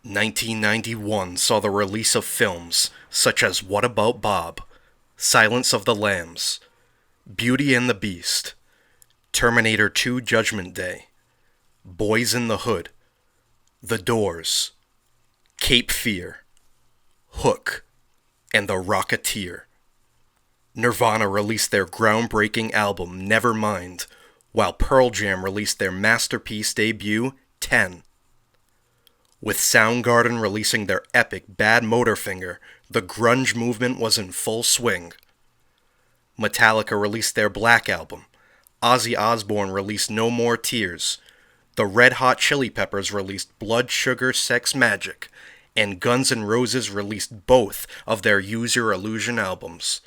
1991 saw the release of films such as What About Bob, Silence of the Lambs, Beauty and the Beast, Terminator 2 Judgment Day, Boys in the Hood, The Doors, Cape Fear, Hook, and The Rocketeer. Nirvana released their groundbreaking album Nevermind, while Pearl Jam released their masterpiece debut 10. With Soundgarden releasing their epic Bad Motorfinger, the grunge movement was in full swing. Metallica released their Black Album, Ozzy Osbourne released No More Tears, the Red Hot Chili Peppers released Blood Sugar Sex Magic, and Guns N' Roses released both of their Use Your Illusion albums.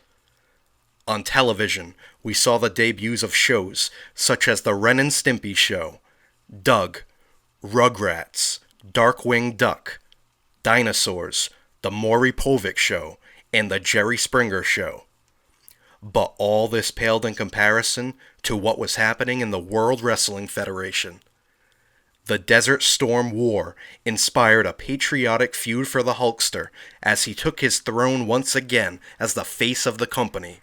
On television, we saw the debuts of shows such as The Ren and Stimpy Show, Doug, Rugrats, Darkwing Duck, Dinosaurs, The Maury Povich Show, and The Jerry Springer Show. But all this paled in comparison to what was happening in the World Wrestling Federation. The Desert Storm War inspired a patriotic feud for the Hulkster as he took his throne once again as the face of the company.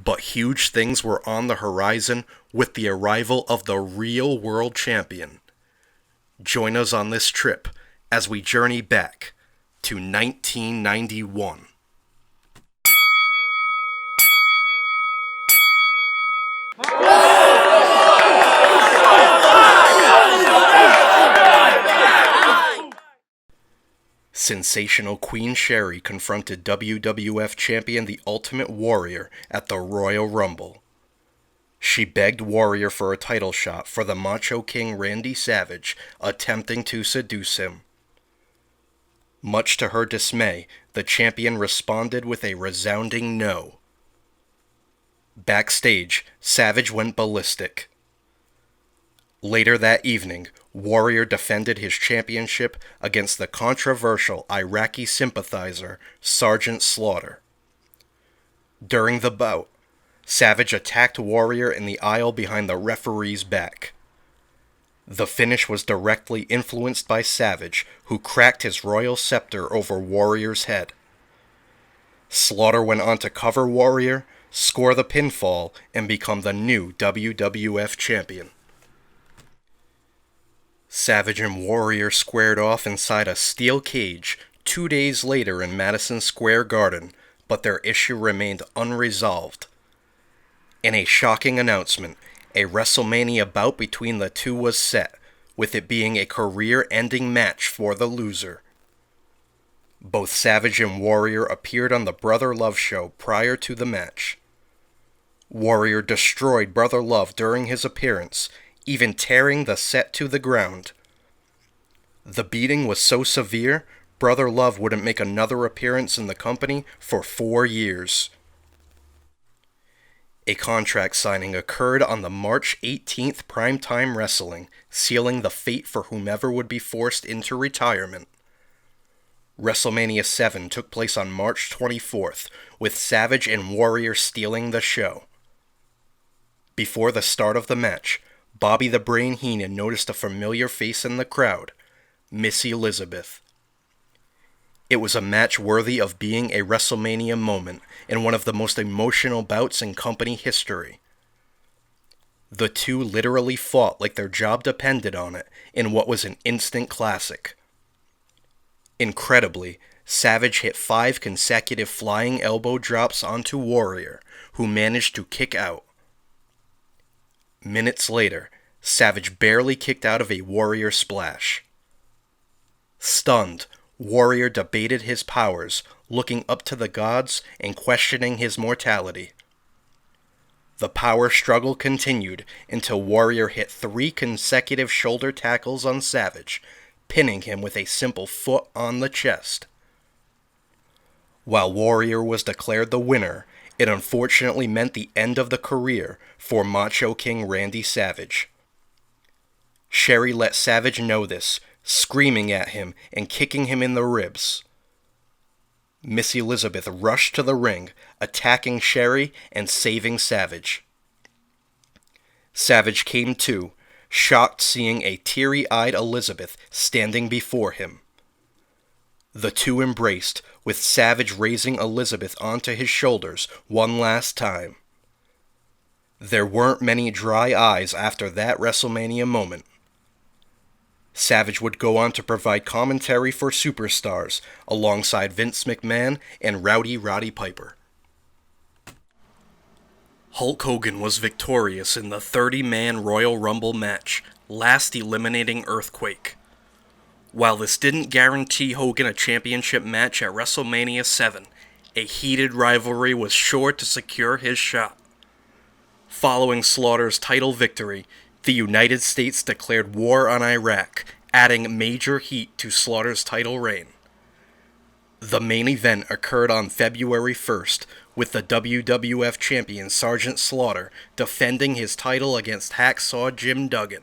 But huge things were on the horizon with the arrival of the real world champion. Join us on this trip as we journey back to 1991. Sensational Queen Sherri confronted WWF champion The Ultimate Warrior at the Royal Rumble. She begged Warrior for a title shot for the Macho King Randy Savage, attempting to seduce him. Much to her dismay, the champion responded with a resounding no. Backstage, Savage went ballistic. Later that evening, Warrior defended his championship against the controversial Iraqi sympathizer, Sergeant Slaughter. During the bout, Savage attacked Warrior in the aisle behind the referee's back. The finish was directly influenced by Savage, who cracked his royal scepter over Warrior's head. Slaughter went on to cover Warrior, score the pinfall, and become the new WWF champion. Savage and Warrior squared off inside a steel cage 2 days later in Madison Square Garden, but their issue remained unresolved. In a shocking announcement, a WrestleMania bout between the two was set, with it being a career-ending match for the loser. Both Savage and Warrior appeared on the Brother Love show prior to the match. Warrior destroyed Brother Love during his appearance, even tearing the set to the ground. The beating was so severe, Brother Love wouldn't make another appearance in the company for 4 years. A contract signing occurred on the March 18th Primetime Wrestling, sealing the fate for whomever would be forced into retirement. WrestleMania 7 took place on March 24th, with Savage and Warrior stealing the show. Before the start of the match, Bobby the Brain Heenan noticed a familiar face in the crowd, Missy Elizabeth. It was a match worthy of being a WrestleMania moment and one of the most emotional bouts in company history. The two literally fought like their job depended on it in what was an instant classic. Incredibly, Savage hit 5 consecutive flying elbow drops onto Warrior, who managed to kick out. Minutes later, Savage barely kicked out of a Warrior splash. Stunned, Warrior debated his powers, looking up to the gods and questioning his mortality. The power struggle continued until Warrior hit 3 consecutive shoulder tackles on Savage, pinning him with a simple foot on the chest. While Warrior was declared the winner, it unfortunately meant the end of the career for Macho King Randy Savage. Sherri let Savage know this, screaming at him and kicking him in the ribs. Missy Elizabeth rushed to the ring, attacking Sherri and saving Savage. Savage came to, shocked seeing a teary-eyed Elizabeth standing before him. The two embraced, with Savage raising Elizabeth onto his shoulders one last time. There weren't many dry eyes after that WrestleMania moment. Savage would go on to provide commentary for Superstars alongside Vince McMahon and Rowdy Roddy Piper. Hulk Hogan was victorious in the 30-man Royal Rumble match, last eliminating Earthquake. While this didn't guarantee Hogan a championship match at WrestleMania 7, a heated rivalry was sure to secure his shot. Following Slaughter's title victory, the United States declared war on Iraq, adding major heat to Slaughter's title reign. The main event occurred on February 1st, with the WWF champion Sergeant Slaughter defending his title against Hacksaw Jim Duggan.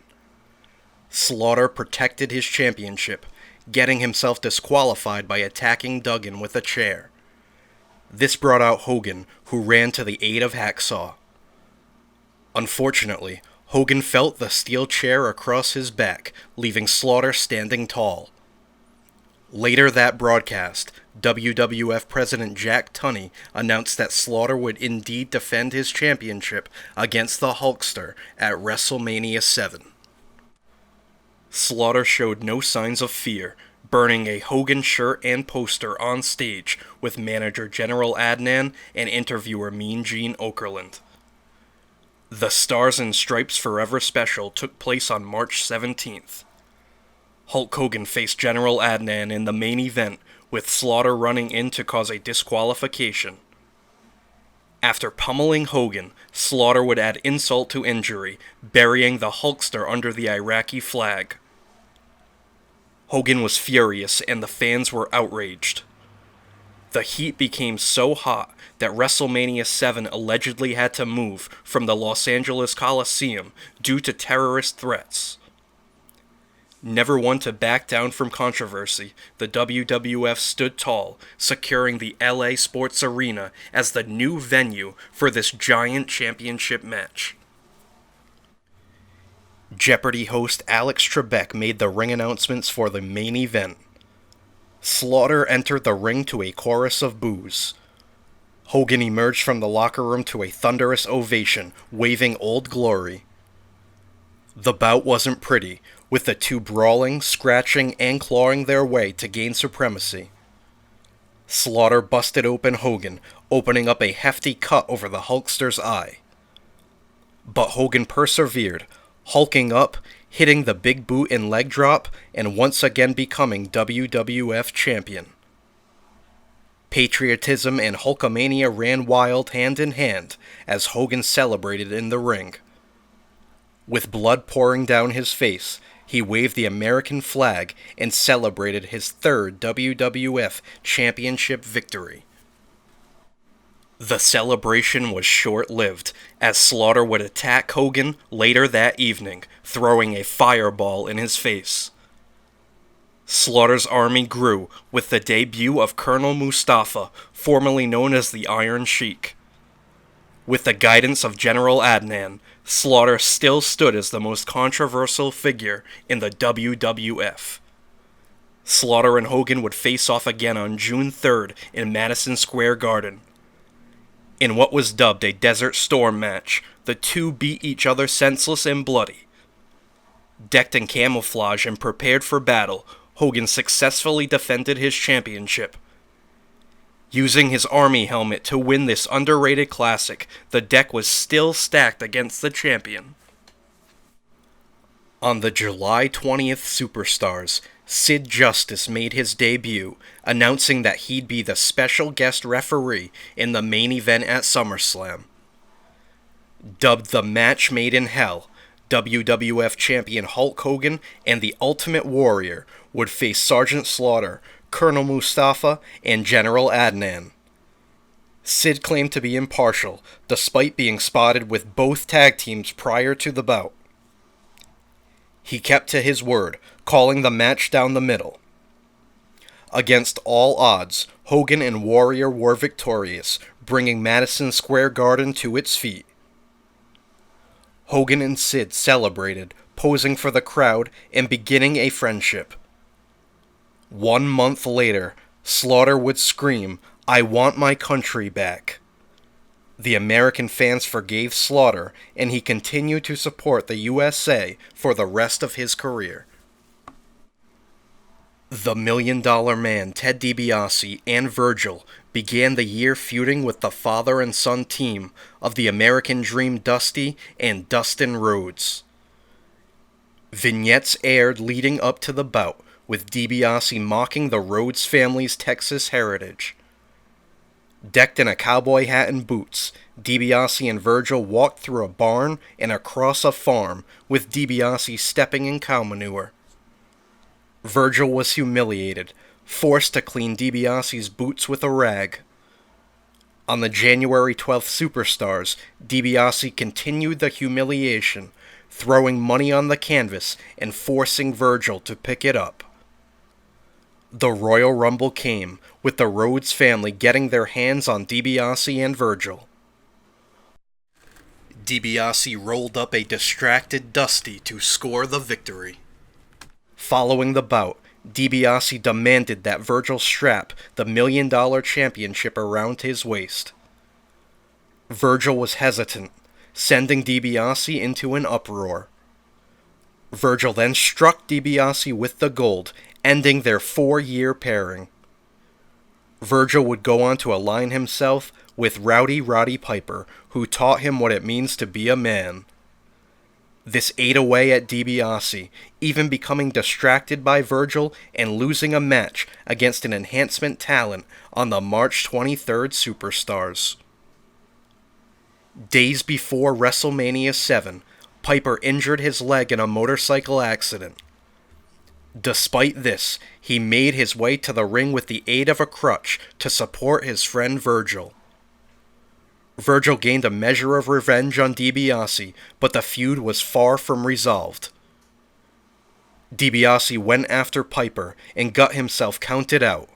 Slaughter protected his championship, getting himself disqualified by attacking Duggan with a chair. This brought out Hogan, who ran to the aid of Hacksaw. Unfortunately, Hogan felt the steel chair across his back, leaving Slaughter standing tall. Later that broadcast, WWF President Jack Tunney announced that Slaughter would indeed defend his championship against the Hulkster at WrestleMania 7. Slaughter showed no signs of fear, burning a Hogan shirt and poster on stage with manager General Adnan and interviewer Mean Gene Okerlund. The Stars and Stripes Forever special took place on March 17th. Hulk Hogan faced General Adnan in the main event, with Slaughter running in to cause a disqualification. After pummeling Hogan, Slaughter would add insult to injury, burying the Hulkster under the Iraqi flag. Hogan was furious and the fans were outraged. The heat became so hot that WrestleMania 7 allegedly had to move from the Los Angeles Coliseum due to terrorist threats. Never one to back down from controversy, the WWF stood tall, securing the LA Sports Arena as the new venue for this giant championship match. Jeopardy host Alex Trebek made the ring announcements for the main event. Slaughter entered the ring to a chorus of boos. Hogan emerged from the locker room to a thunderous ovation, waving Old Glory. The bout wasn't pretty, with the two brawling, scratching, and clawing their way to gain supremacy. Slaughter busted open Hogan, opening up a hefty cut over the Hulkster's eye. But Hogan persevered, hulking up, hitting the big boot and leg drop, and once again becoming WWF champion. Patriotism and Hulkamania ran wild hand in hand as Hogan celebrated in the ring. With blood pouring down his face, he waved the American flag and celebrated his third WWF Championship victory. The celebration was short-lived, as Slaughter would attack Hogan later that evening, throwing a fireball in his face. Slaughter's army grew with the debut of Colonel Mustafa, formerly known as the Iron Sheik. With the guidance of General Adnan, Slaughter still stood as the most controversial figure in the WWF. Slaughter and Hogan would face off again on June 3rd in Madison Square Garden. In what was dubbed a Desert Storm match, the two beat each other senseless and bloody. Decked in camouflage and prepared for battle, Hogan successfully defended his championship. Using his army helmet to win this underrated classic, the deck was still stacked against the champion. On the July 20th Superstars, Sid Justice made his debut, announcing that he'd be the special guest referee in the main event at SummerSlam. Dubbed the Match Made in Hell, WWF champion Hulk Hogan and the Ultimate Warrior would face Sergeant Slaughter, Colonel Mustafa, and General Adnan. Sid claimed to be impartial, despite being spotted with both tag teams prior to the bout. He kept to his word, calling the match down the middle. Against all odds, Hogan and Warrior were victorious, bringing Madison Square Garden to its feet. Hogan and Sid celebrated, posing for the crowd and beginning a friendship. 1 month later, Slaughter would scream, "I want my country back." The American fans forgave Slaughter, and he continued to support the USA for the rest of his career. The $1 Million Man, Ted DiBiase and Virgil, began the year feuding with the father and son team of the American Dream Dusty and Dustin Rhodes. Vignettes aired leading up to the bout, with DiBiase mocking the Rhodes family's Texas heritage. Decked in a cowboy hat and boots, DiBiase and Virgil walked through a barn and across a farm, with DiBiase stepping in cow manure. Virgil was humiliated, forced to clean DiBiase's boots with a rag. On the January 12th Superstars, DiBiase continued the humiliation, throwing money on the canvas and forcing Virgil to pick it up. The Royal Rumble came, with the Rhodes family getting their hands on DiBiase and Virgil. DiBiase rolled up a distracted Dusty to score the victory. Following the bout, DiBiase demanded that Virgil strap the $1 Million Championship around his waist. Virgil was hesitant, sending DiBiase into an uproar. Virgil then struck DiBiase with the gold, ending their 4-year pairing. Virgil would go on to align himself with Rowdy Roddy Piper, who taught him what it means to be a man. This ate away at DiBiase, even becoming distracted by Virgil and losing a match against an enhancement talent on the March 23rd Superstars. Days before WrestleMania 7, Piper injured his leg in a motorcycle accident. Despite this, he made his way to the ring with the aid of a crutch to support his friend Virgil. Virgil gained a measure of revenge on DiBiase, but the feud was far from resolved. DiBiase went after Piper and got himself counted out.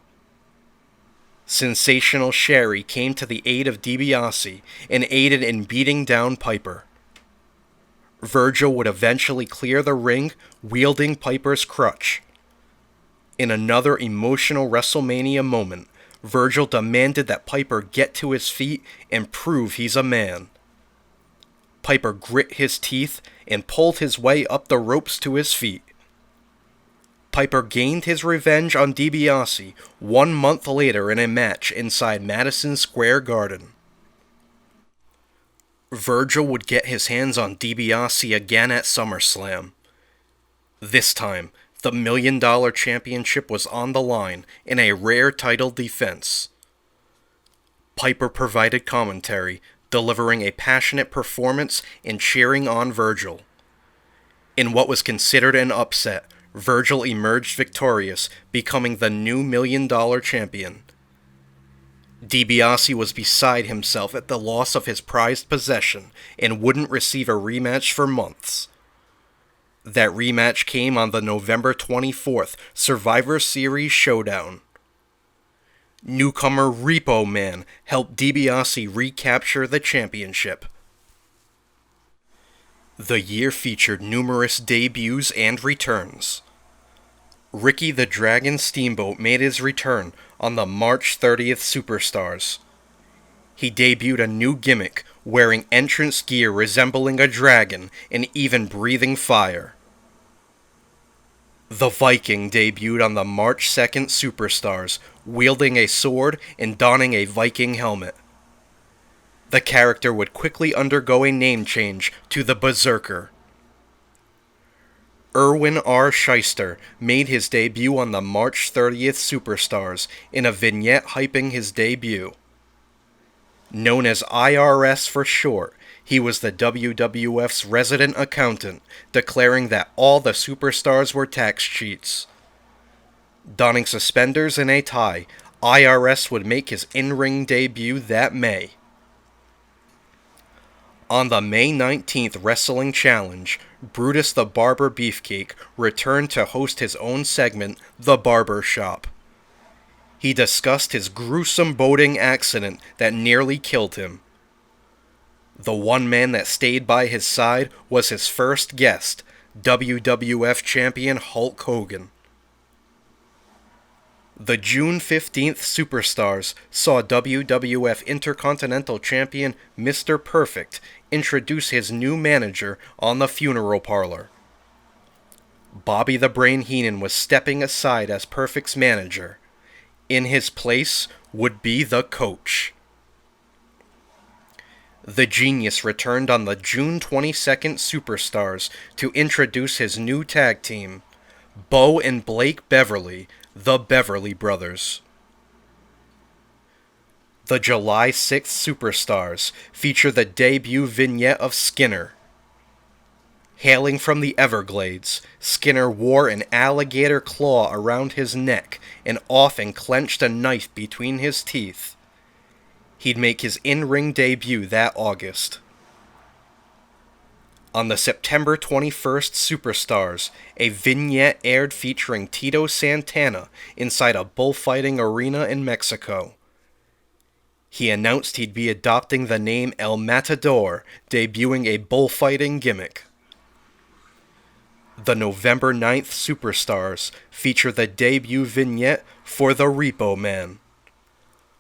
Sensational Sherry came to the aid of DiBiase and aided in beating down Piper. Virgil would eventually clear the ring, wielding Piper's crutch. In another emotional WrestleMania moment, Virgil demanded that Piper get to his feet and prove he's a man. Piper grit his teeth and pulled his way up the ropes to his feet. Piper gained his revenge on DiBiase 1 month later in a match inside Madison Square Garden. Virgil would get his hands on DiBiase again at SummerSlam. This time, the $1 Million Championship was on the line in a rare title defense. Piper provided commentary, delivering a passionate performance and cheering on Virgil. In what was considered an upset, Virgil emerged victorious, becoming the new $1 Million Champion. DiBiase was beside himself at the loss of his prized possession and wouldn't receive a rematch for months. That rematch came on the November 24th Survivor Series Showdown. Newcomer Repo Man helped DiBiase recapture the championship. The year featured numerous debuts and returns. Ricky the Dragon Steamboat made his return on the March 30th Superstars. He debuted a new gimmick, wearing entrance gear resembling a dragon and even breathing fire. The Viking debuted on the March 2nd Superstars, wielding a sword and donning a Viking helmet. The character would quickly undergo a name change to the Berserker. Erwin R. Shyster made his debut on the March 30th Superstars in a vignette hyping his debut. Known as IRS for short, he was the WWF's resident accountant, declaring that all the superstars were tax cheats. Donning suspenders and a tie, IRS would make his in-ring debut that May. On the May 19th Wrestling Challenge, Brutus the Barber Beefcake returned to host his own segment, The Barber Shop. He discussed his gruesome boating accident that nearly killed him. The one man that stayed by his side was his first guest, WWF champion Hulk Hogan. The June 15th Superstars saw WWF Intercontinental Champion Mr. Perfect introduce his new manager on the funeral parlor. Bobby the Brain Heenan was stepping aside as Perfect's manager. In his place would be the coach. The Genius returned on the June 22nd Superstars to introduce his new tag team, Bo and Blake Beverly, the Beverly Brothers. The July 6th Superstars feature the debut vignette of Skinner. Hailing from the Everglades, Skinner wore an alligator claw around his neck and often clenched a knife between his teeth. He'd make his in-ring debut that August. On the September 21st Superstars, a vignette aired featuring Tito Santana inside a bullfighting arena in Mexico. He announced he'd be adopting the name El Matador, debuting a bullfighting gimmick. The November 9th Superstars feature the debut vignette for the Repo Man.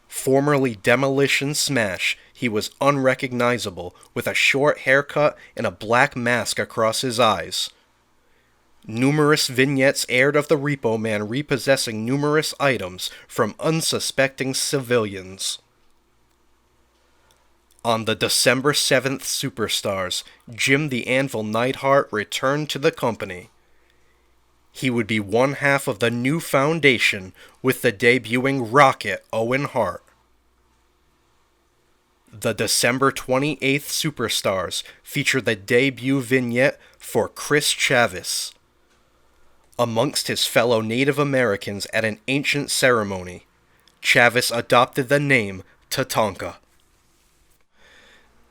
Formerly Demolition Smash, he was unrecognizable with a short haircut and a black mask across his eyes. Numerous vignettes aired of the Repo Man repossessing numerous items from unsuspecting civilians. On the December 7th Superstars, Jim the Anvil Neidhart returned to the company. He would be one half of the new foundation with the debuting Rocket Owen Hart. The December 28th Superstars feature the debut vignette for Chris Chavis. Amongst his fellow Native Americans at an ancient ceremony, Chavis adopted the name Tatanka.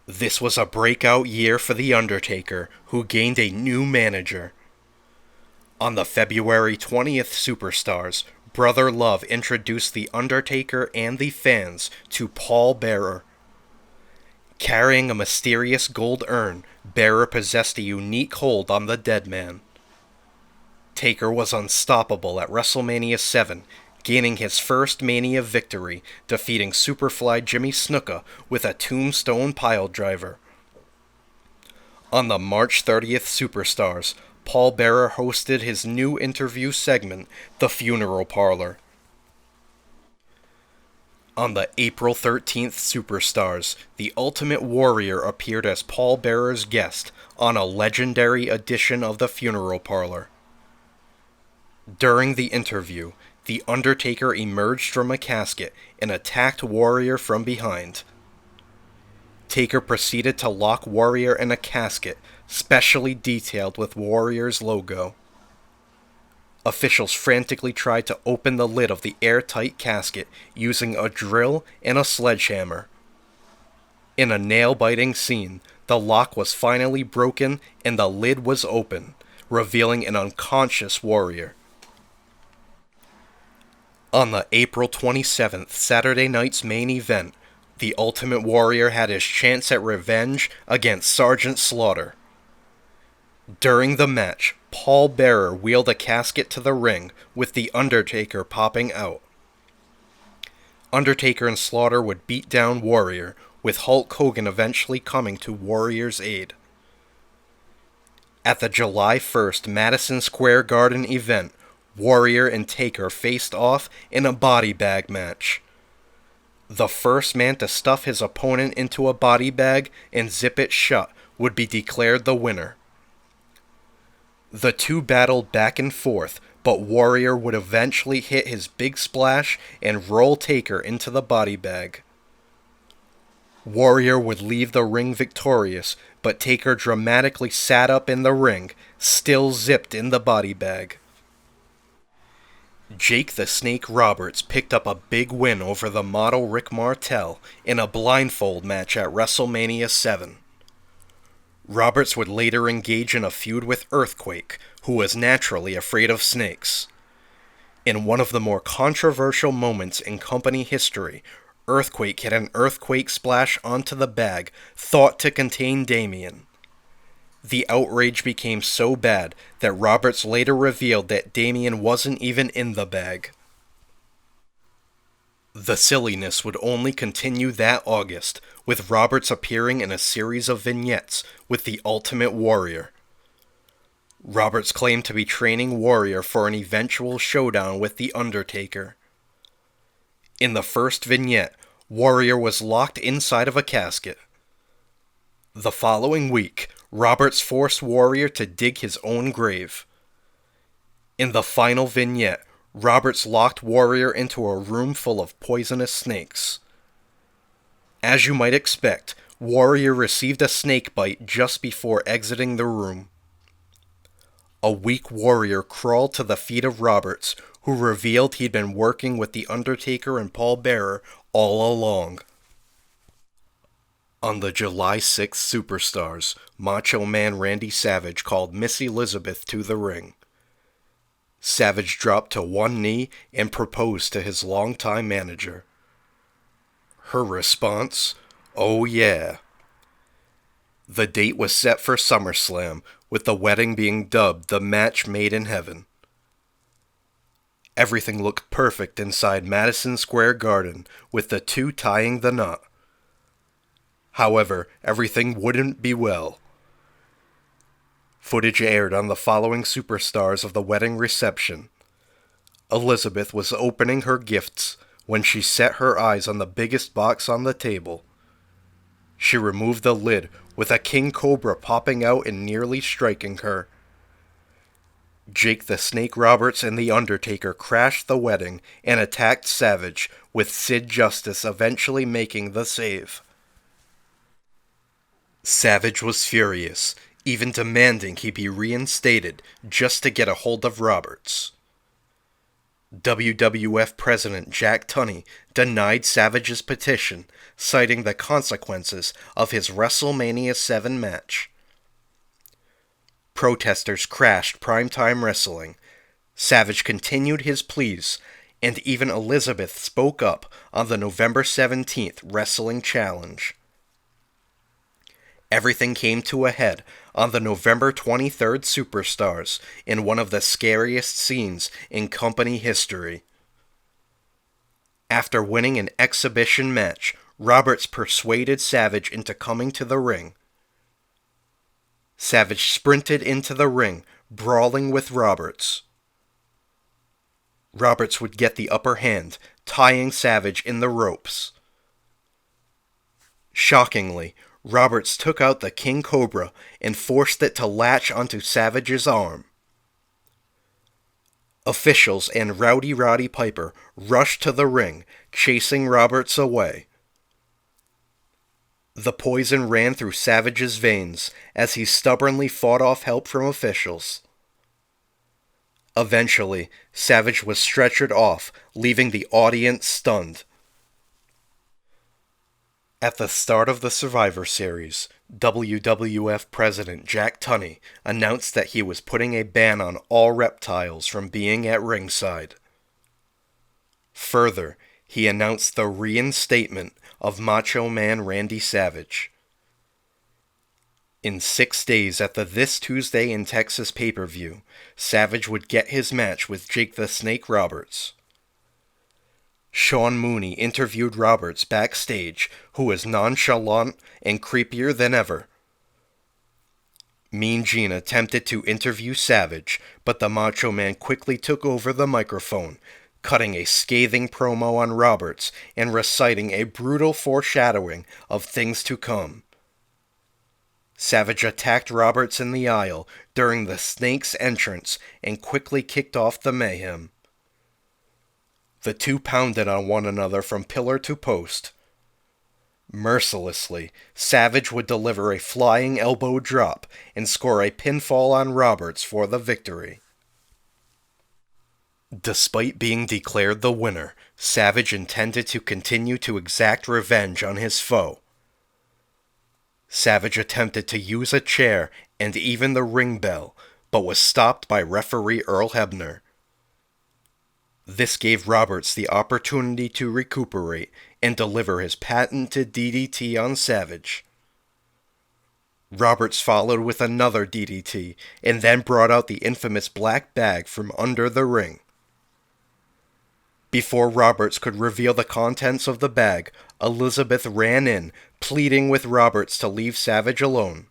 This was a breakout year for The Undertaker, who gained a new manager. On the February 20th Superstars, Brother Love introduced The Undertaker and the fans to Paul Bearer. Carrying a mysterious gold urn, Bearer possessed a unique hold on the dead man. Taker was unstoppable at WrestleMania 7, gaining his first Mania victory, defeating Superfly Jimmy Snuka with a tombstone piledriver. On the March 30th Superstars, Paul Bearer hosted his new interview segment, The Funeral Parlor. On the April 13th Superstars, the Ultimate Warrior appeared as Paul Bearer's guest on a legendary edition of The Funeral Parlor. During the interview, The Undertaker emerged from a casket and attacked Warrior from behind. Taker proceeded to lock Warrior in a casket, specially detailed with Warrior's logo. Officials frantically tried to open the lid of the airtight casket using a drill and a sledgehammer. In a nail-biting scene, the lock was finally broken and the lid was open, revealing an unconscious Warrior. On the April 27th Saturday night's main event, the Ultimate Warrior had his chance at revenge against Sergeant Slaughter. During the match, Paul Bearer wheeled a casket to the ring, with The Undertaker popping out. Undertaker and Slaughter would beat down Warrior, with Hulk Hogan eventually coming to Warrior's aid. At the July 1st Madison Square Garden event, Warrior and Taker faced off in a body bag match. The first man to stuff his opponent into a body bag and zip it shut would be declared the winner. The two battled back and forth, but Warrior would eventually hit his big splash and roll Taker into the body bag. Warrior would leave the ring victorious, but Taker dramatically sat up in the ring, still zipped in the body bag. Jake the Snake Roberts picked up a big win over the model Rick Martel in a blindfold match at WrestleMania 7. Roberts would later engage in a feud with Earthquake, who was naturally afraid of snakes. In one of the more controversial moments in company history, Earthquake hit an earthquake splash onto the bag, thought to contain Damien. The outrage became so bad that Roberts later revealed that Damien wasn't even in the bag. The silliness would only continue that August, with Roberts appearing in a series of vignettes with the Ultimate Warrior. Roberts claimed to be training Warrior for an eventual showdown with The Undertaker. In the first vignette, Warrior was locked inside of a casket. The following week, Roberts forced Warrior to dig his own grave. In the final vignette, Roberts locked Warrior into a room full of poisonous snakes. As you might expect, Warrior received a snake bite just before exiting the room. A weak Warrior crawled to the feet of Roberts, who revealed he'd been working with The Undertaker and Paul Bearer all along. On the July 6th Superstars, Macho Man Randy Savage called Miss Elizabeth to the ring. Savage dropped to one knee and proposed to his longtime manager. Her response? Oh yeah. The date was set for SummerSlam, with the wedding being dubbed the match made in heaven. Everything looked perfect inside Madison Square Garden, with the two tying the knot. However, everything wouldn't be well. Footage aired on the following superstars of the wedding reception. Elizabeth was opening her gifts when she set her eyes on the biggest box on the table. She removed the lid, with a king cobra popping out and nearly striking her. Jake the Snake Roberts and The Undertaker crashed the wedding and attacked Savage, with Sid Justice eventually making the save. Savage was furious, even demanding he be reinstated just to get a hold of Roberts. WWF President Jack Tunney denied Savage's petition, citing the consequences of his WrestleMania 7 match. Protesters crashed Primetime Wrestling. Savage continued his pleas, and even Elizabeth spoke up on the November 17th Wrestling Challenge. Everything came to a head on the November 23rd Superstars in one of the scariest scenes in company history. After winning an exhibition match, Roberts persuaded Savage into coming to the ring. Savage sprinted into the ring, brawling with Roberts. Roberts would get the upper hand, tying Savage in the ropes. Shockingly, Roberts took out the King Cobra and forced it to latch onto Savage's arm. Officials and Rowdy Roddy Piper rushed to the ring, chasing Roberts away. The poison ran through Savage's veins as he stubbornly fought off help from officials. Eventually, Savage was stretchered off, leaving the audience stunned. At the start of the Survivor Series, WWF President Jack Tunney announced that he was putting a ban on all reptiles from being at ringside. Further, he announced the reinstatement of Macho Man Randy Savage. In 6 days at the This Tuesday in Texas pay-per-view, Savage would get his match with Jake the Snake Roberts. Sean Mooney interviewed Roberts backstage, who was nonchalant and creepier than ever. Mean Gene attempted to interview Savage, but the Macho Man quickly took over the microphone, cutting a scathing promo on Roberts and reciting a brutal foreshadowing of things to come. Savage attacked Roberts in the aisle during the Snake's entrance and quickly kicked off the mayhem. The two pounded on one another from pillar to post. Mercilessly, Savage would deliver a flying elbow drop and score a pinfall on Roberts for the victory. Despite being declared the winner, Savage intended to continue to exact revenge on his foe. Savage attempted to use a chair and even the ring bell, but was stopped by referee Earl Hebner. This gave Roberts the opportunity to recuperate and deliver his patented DDT on Savage. Roberts followed with another DDT and then brought out the infamous black bag from under the ring. Before Roberts could reveal the contents of the bag, Elizabeth ran in, pleading with Roberts to leave Savage alone.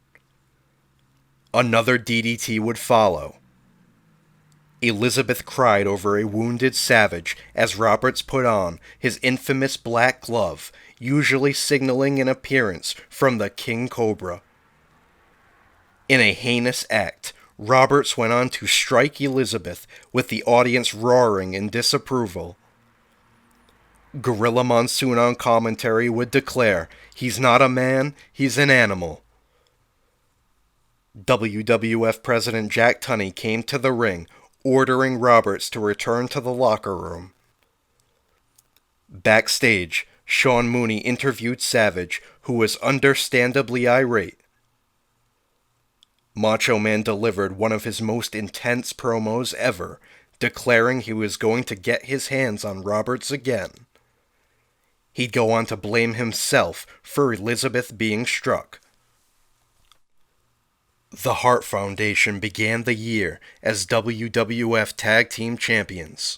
Another DDT would follow. Elizabeth cried over a wounded Savage as Roberts put on his infamous black glove, usually signaling an appearance from the King Cobra. In a heinous act, Roberts went on to strike Elizabeth, with the audience roaring in disapproval. Gorilla Monsoon on commentary would declare, "He's not a man, he's an animal." WWF President Jack Tunney came to the ring, ordering Roberts to return to the locker room. Backstage, Sean Mooney interviewed Savage, who was understandably irate. Macho Man delivered one of his most intense promos ever, declaring he was going to get his hands on Roberts again. He'd go on to blame himself for Elizabeth being struck. The Hart Foundation began the year as WWF Tag Team Champions.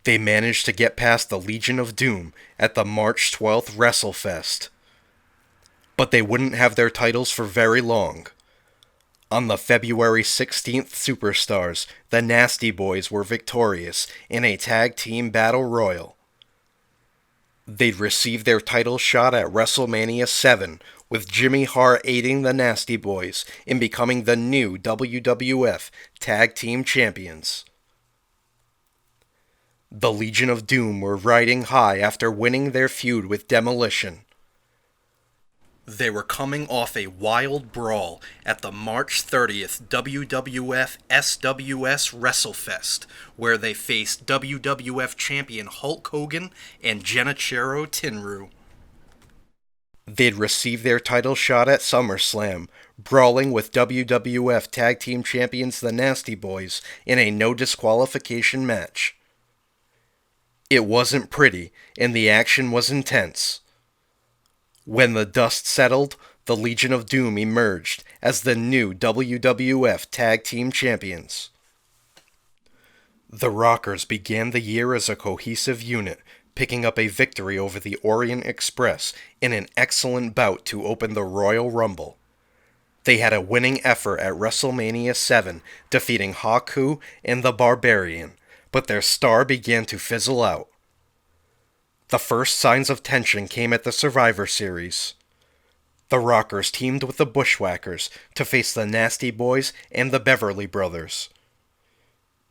They managed to get past the Legion of Doom at the March 12th WrestleFest. But they wouldn't have their titles for very long. On the February 16th Superstars, the Nasty Boys were victorious in a tag team battle royal. They'd receive their title shot at WrestleMania 7, with Jimmy Hart aiding the Nasty Boys in becoming the new WWF Tag Team Champions. The Legion of Doom were riding high after winning their feud with Demolition. They were coming off a wild brawl at the March 30th WWF SWS WrestleFest, where they faced WWF Champion Hulk Hogan and Genichiro Tenryu. They'd receive their title shot at SummerSlam, brawling with WWF Tag Team Champions the Nasty Boys in a no disqualification match. It wasn't pretty, and the action was intense. When the dust settled, the Legion of Doom emerged as the new WWF Tag Team Champions. The Rockers began the year as a cohesive unit, picking up a victory over the Orient Express in an excellent bout to open the Royal Rumble. They had a winning effort at WrestleMania 7, defeating Haku and the Barbarian, but their star began to fizzle out. The first signs of tension came at the Survivor Series. The Rockers teamed with the Bushwhackers to face the Nasty Boys and the Beverly Brothers.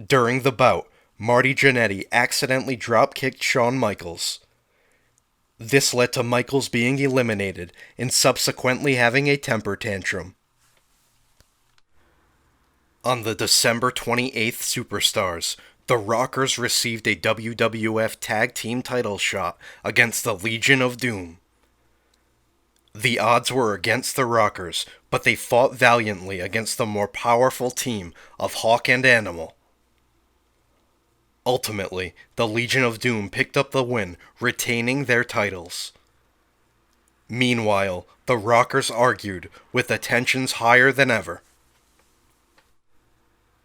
During the bout, Marty Jannetty accidentally drop-kicked Shawn Michaels. This led to Michaels being eliminated and subsequently having a temper tantrum. On the December 28th Superstars, the Rockers received a WWF Tag Team title shot against the Legion of Doom. The odds were against the Rockers, but they fought valiantly against the more powerful team of Hawk and Animal. Ultimately, the Legion of Doom picked up the win, retaining their titles. Meanwhile, the Rockers argued, with the tensions higher than ever.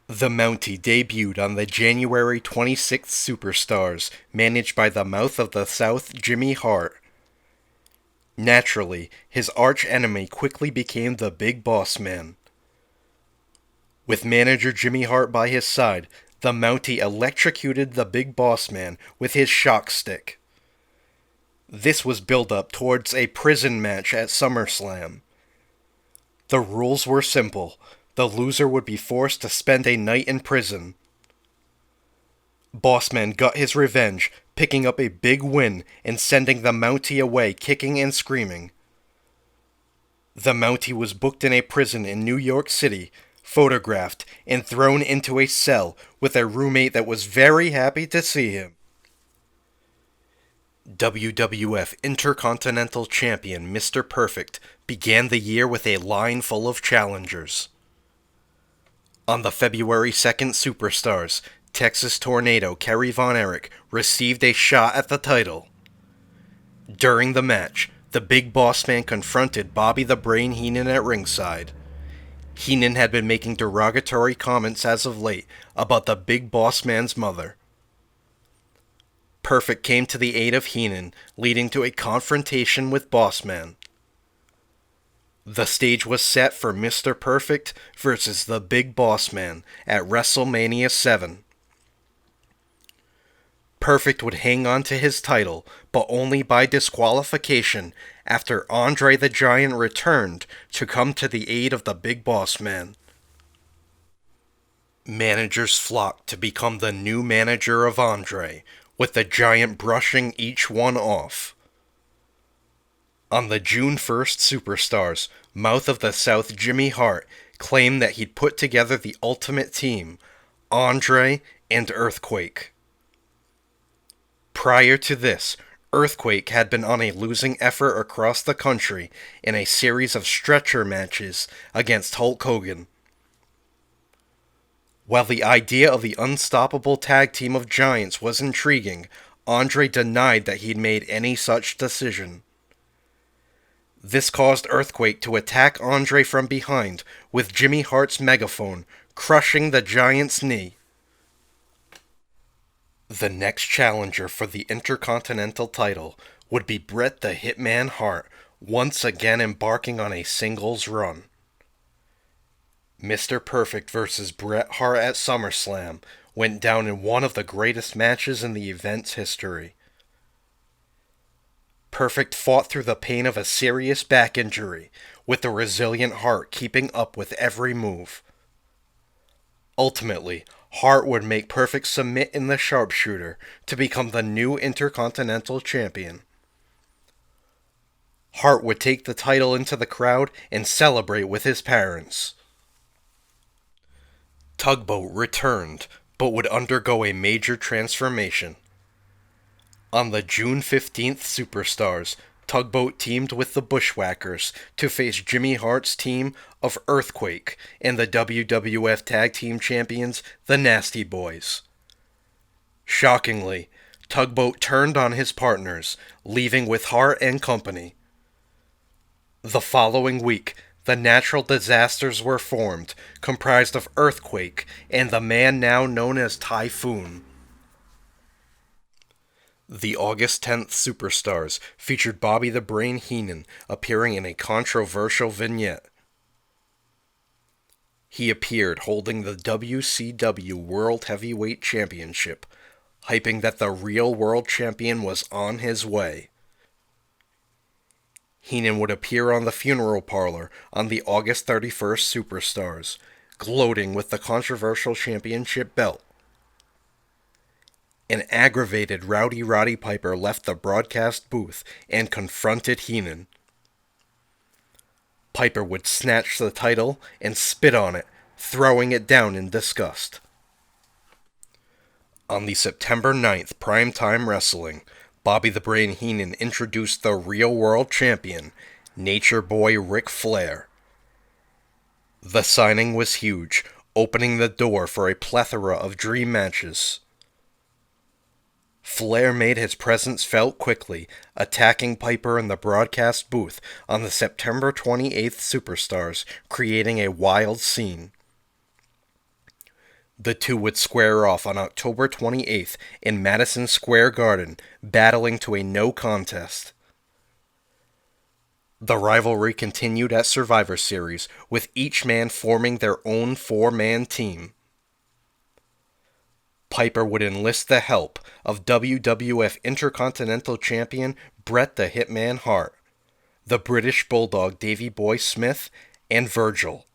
The Mountie debuted on the January 26th Superstars, managed by the Mouth of the South Jimmy Hart. Naturally, his arch-enemy quickly became the Big Bossman. With manager Jimmy Hart by his side, the Mountie electrocuted the Big Bossman with his shock stick. This was built up towards a prison match at SummerSlam. The rules were simple. The loser would be forced to spend a night in prison. Bossman got his revenge, picking up a big win and sending the Mountie away kicking and screaming. The Mountie was booked in a prison in New York City, photographed, and thrown into a cell with a roommate that was very happy to see him. WWF Intercontinental Champion Mr. Perfect began the year with a line full of challengers. On the February 2nd Superstars, Texas Tornado Kerry Von Erich received a shot at the title. During the match, the Big Bossman confronted Bobby the Brain Heenan at ringside. Heenan had been making derogatory comments as of late about the Big Bossman's mother. Perfect came to the aid of Heenan, leading to a confrontation with Bossman. The stage was set for Mr. Perfect versus the Big Bossman at WrestleMania 7. Perfect would hang on to his title, but only by disqualification after Andre the Giant returned to come to the aid of the Big Bossman. Managers flocked to become the new manager of Andre, with the Giant brushing each one off. On the June 1st Superstars, Mouth of the South Jimmy Hart claimed that he'd put together the ultimate team, Andre and Earthquake. Prior to this, Earthquake had been on a losing effort across the country in a series of stretcher matches against Hulk Hogan. While the idea of the unstoppable tag team of giants was intriguing, Andre denied that he'd made any such decision. This caused Earthquake to attack Andre from behind with Jimmy Hart's megaphone, crushing the Giant's knee. The next challenger for the Intercontinental title would be Bret the Hitman Hart, once again embarking on a singles run. Mr. Perfect vs. Bret Hart at SummerSlam went down in one of the greatest matches in the event's history. Perfect fought through the pain of a serious back injury, with the resilient Hart keeping up with every move. Ultimately, Hart would make Perfect submit in the sharpshooter to become the new Intercontinental Champion. Hart would take the title into the crowd and celebrate with his parents. Tugboat returned, but would undergo a major transformation. On the June 15th Superstars, Tugboat teamed with the Bushwhackers to face Jimmy Hart's team of Earthquake and the WWF Tag Team Champions, the Nasty Boys. Shockingly, Tugboat turned on his partners, leaving with Hart and company. The following week, the Natural Disasters were formed, comprised of Earthquake and the man now known as Typhoon. The August 10th Superstars featured Bobby the Brain Heenan appearing in a controversial vignette. He appeared holding the WCW World Heavyweight Championship, hyping that the real world champion was on his way. Heenan would appear on the funeral parlor on the August 31st Superstars, gloating with the controversial championship belt. An aggravated Rowdy Roddy Piper left the broadcast booth and confronted Heenan. Piper would snatch the title and spit on it, throwing it down in disgust. On the September 9th Primetime Wrestling, Bobby the Brain Heenan introduced the real world champion, Nature Boy Ric Flair. The signing was huge, opening the door for a plethora of dream matches. Flair made his presence felt quickly, attacking Piper in the broadcast booth on the September 28th Superstars, creating a wild scene. The two would square off on October 28th in Madison Square Garden, battling to a no contest. The rivalry continued at Survivor Series, with each man forming their own four-man team. Piper would enlist the help of WWF Intercontinental Champion Bret the Hitman Hart, the British Bulldog Davey Boy Smith, and Virgil.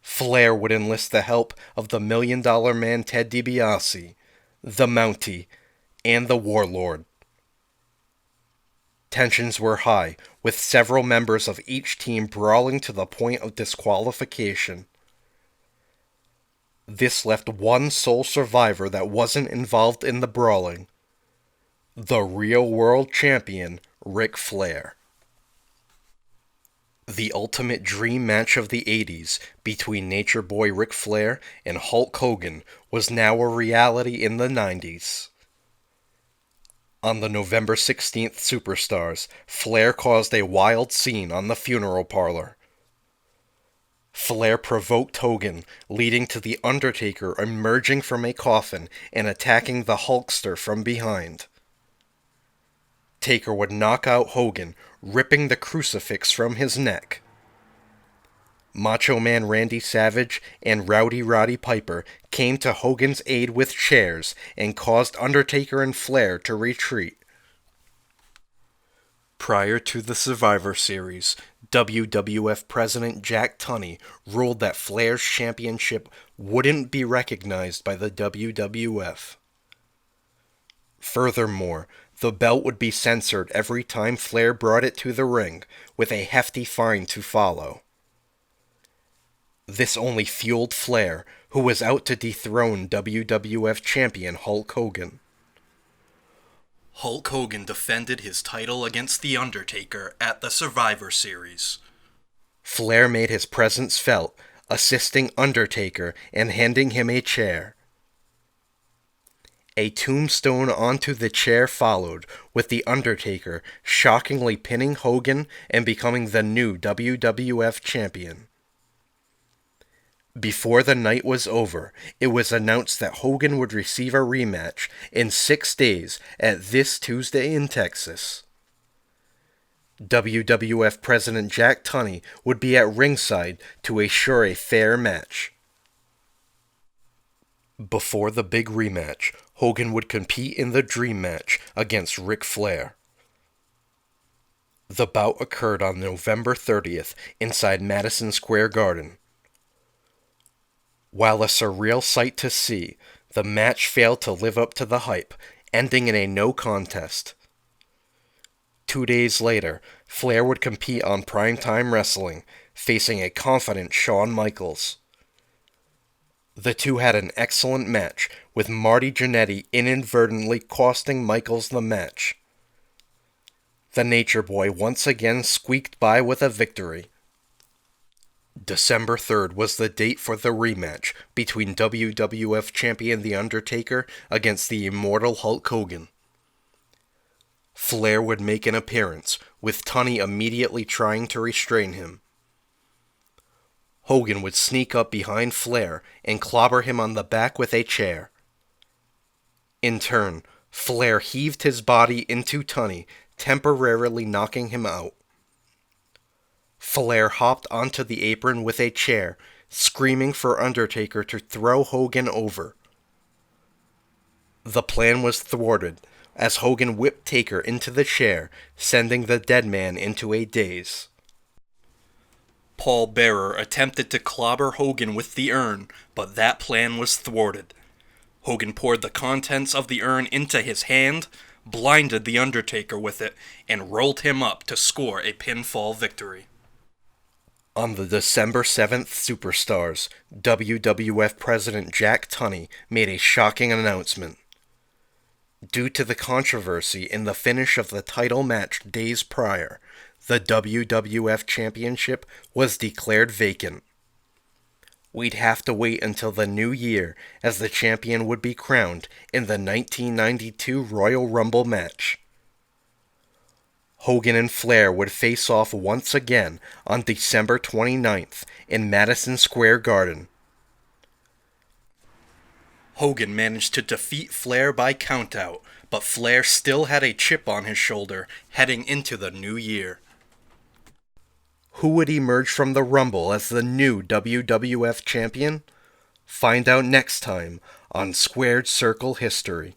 Flair would enlist the help of the $1 Million Man Ted DiBiase, the Mountie, and the Warlord. Tensions were high, with several members of each team brawling to the point of disqualification. This left one sole survivor that wasn't involved in the brawling: the real world champion, Ric Flair. The ultimate dream match of the 80s between Nature Boy Ric Flair and Hulk Hogan was now a reality in the 90s. On the November 16th Superstars, Flair caused a wild scene on the funeral parlor. Flair provoked Hogan, leading to The Undertaker emerging from a coffin and attacking the Hulkster from behind. Taker would knock out Hogan, ripping the crucifix from his neck. Macho Man Randy Savage and Rowdy Roddy Piper came to Hogan's aid with chairs and caused Undertaker and Flair to retreat. Prior to the Survivor Series, WWF President Jack Tunney ruled that Flair's championship wouldn't be recognized by the WWF. Furthermore, the belt would be censored every time Flair brought it to the ring, with a hefty fine to follow. This only fueled Flair, who was out to dethrone WWF champion Hulk Hogan. Hulk Hogan defended his title against The Undertaker at the Survivor Series. Flair made his presence felt, assisting Undertaker and handing him a chair. A tombstone onto the chair followed, with The Undertaker shockingly pinning Hogan and becoming the new WWF champion. Before the night was over, it was announced that Hogan would receive a rematch in 6 days at This Tuesday in Texas. WWF President Jack Tunney would be at ringside to assure a fair match. Before the big rematch, Hogan would compete in the Dream Match against Ric Flair. The bout occurred on November 30th inside Madison Square Garden. While a surreal sight to see, the match failed to live up to the hype, ending in a no contest. 2 days later, Flair would compete on Primetime Wrestling, facing a confident Shawn Michaels. The two had an excellent match, with Marty Jannetty inadvertently costing Michaels the match. The Nature Boy once again squeaked by with a victory. December 3rd was the date for the rematch between WWF Champion The Undertaker against the immortal Hulk Hogan. Flair would make an appearance, with Tunney immediately trying to restrain him. Hogan would sneak up behind Flair and clobber him on the back with a chair. In turn, Flair heaved his body into Tunney, temporarily knocking him out. Flair hopped onto the apron with a chair, screaming for Undertaker to throw Hogan over. The plan was thwarted, as Hogan whipped Taker into the chair, sending the dead man into a daze. Paul Bearer attempted to clobber Hogan with the urn, but that plan was thwarted. Hogan poured the contents of the urn into his hand, blinded The Undertaker with it, and rolled him up to score a pinfall victory. On the December 7th Superstars, WWF President Jack Tunney made a shocking announcement. Due to the controversy in the finish of the title match days prior, the WWF Championship was declared vacant. We'd have to wait until the new year, as the champion would be crowned in the 1992 Royal Rumble match. Hogan and Flair would face off once again on December 29th in Madison Square Garden. Hogan managed to defeat Flair by countout, but Flair still had a chip on his shoulder heading into the new year. Who would emerge from the Rumble as the new WWF champion? Find out next time on Squared Circle History.